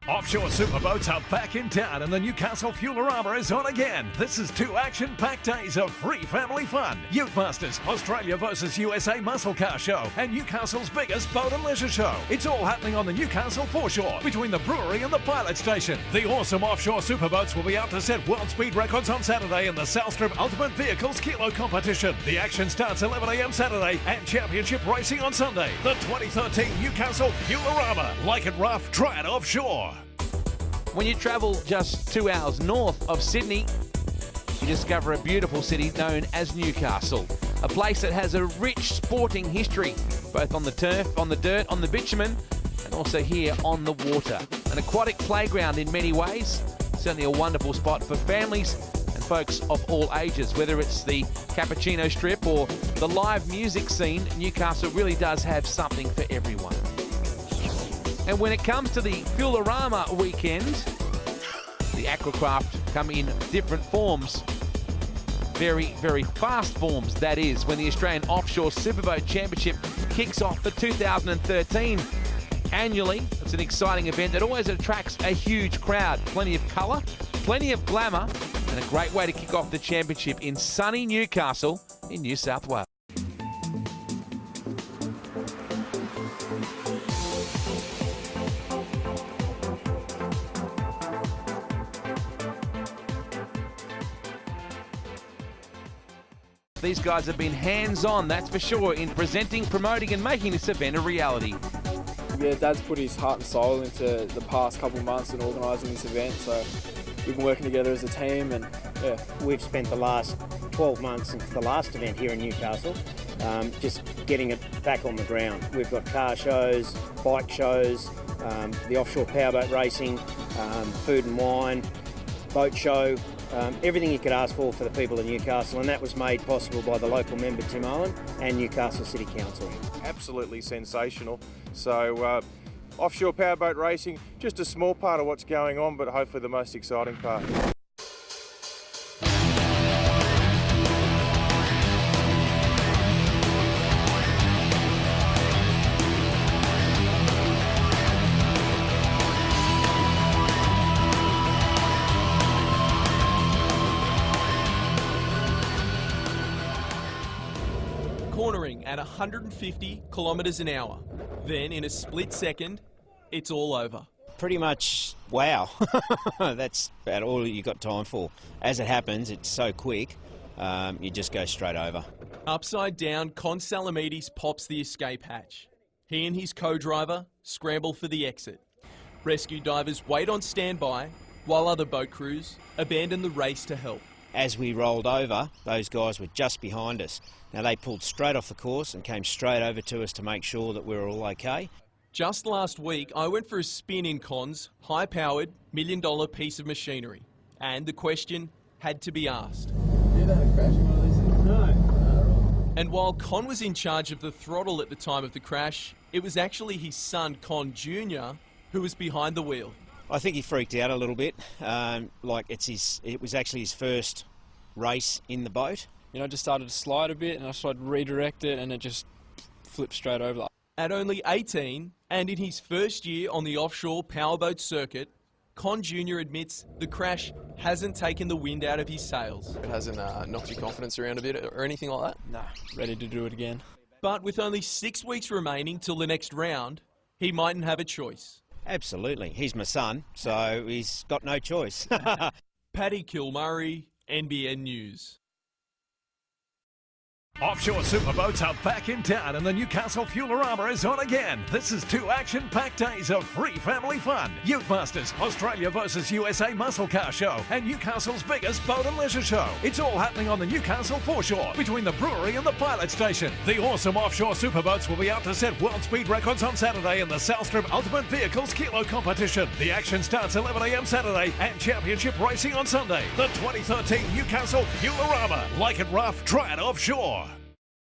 Offshore Superboats are back in town and the Newcastle Fuelarama is on again. This is 2 action-packed days of free family fun. Ute Masters, Australia versus USA Muscle Car Show and Newcastle's biggest boat and leisure show. It's all happening on the Newcastle foreshore between the brewery and the pilot station. The awesome Offshore Superboats will be out to set world speed records on Saturday in the South Strip Ultimate Vehicles Kilo competition. The action starts 11 a.m. Saturday and championship racing on Sunday. The 2013 Newcastle Fuelarama. Like it rough, try it offshore. When you travel just 2 hours north of Sydney, you discover a beautiful city known as Newcastle, a place that has a rich sporting history, both on the turf, on the dirt, on the bitumen, and also here on the water. An aquatic playground in many ways, certainly a wonderful spot for families and folks of all ages. Whether it's the cappuccino strip or the live music scene, Newcastle really does have something for everyone. And when it comes to the Fuelarama weekend, the aquacraft come in different forms. Very, very fast forms, that is, when the Australian Offshore Superboat Championship kicks off for 2013. Annually, it's an exciting event that always attracts a huge crowd. Plenty of colour, plenty of glamour, and a great way to kick off the championship in sunny Newcastle in New South Wales. These guys have been hands-on, that's for sure, in presenting, promoting and making this event a reality. Yeah, Dad's put his heart and soul into the past couple of months in organising this event, so we've been working together as a team, and yeah. We've spent the last 12 months since the last event here in Newcastle just getting it back on the ground. We've got car shows, bike shows, the offshore powerboat racing, food and wine, boat show, everything you could ask for the people of Newcastle, and that was made possible by the local member Tim Owen and Newcastle City Council. Absolutely sensational. So offshore powerboat racing, just a small part of what's going on, but hopefully the most exciting part. Cornering at 150 kilometres an hour. Then in a split second, it's all over. Pretty much, wow. That's about all you got time for. As it happens, it's so quick, you just go straight over. Upside down, Con Salamides pops the escape hatch. He and his co-driver scramble for the exit. Rescue divers wait on standby, while other boat crews abandon the race to help. As we rolled over, those guys were just behind us. Now they pulled straight off the course and came straight over to us to make sure that we were all okay. Just last week, I went for a spin in Con's high-powered, $1 million piece of machinery. And the question had to be asked. You ever had a crash in one of these things? No. And while Con was in charge of the throttle at the time of the crash, it was actually his son, Con Jr., who was behind the wheel. I think he freaked out a little bit. It was actually his first race in the boat. You know, I just started to slide a bit, and I tried to redirect it, and it just flipped straight over. At only 18, and in his first year on the offshore powerboat circuit, Con Jr. admits the crash hasn't taken the wind out of his sails. It hasn't knocked your confidence around a bit or anything like that? No, ready to do it again. But with only 6 weeks remaining till the next round, he mightn't have a choice. Absolutely. He's my son, so he's got no choice. Paddy Kilmurray, NBN News. Offshore Superboats are back in town and the Newcastle Fuelarama is on again. This is 2 action-packed days of free family fun. Ute Masters, Australia versus USA Muscle Car Show and Newcastle's biggest boat and leisure show. It's all happening on the Newcastle foreshore between the brewery and the pilot station. The awesome Offshore Superboats will be out to set world speed records on Saturday in the South Strip Ultimate Vehicles Kilo competition. The action starts 11 a.m. Saturday and championship racing on Sunday. The 2013 Newcastle Fuelarama. Like it rough, try it offshore.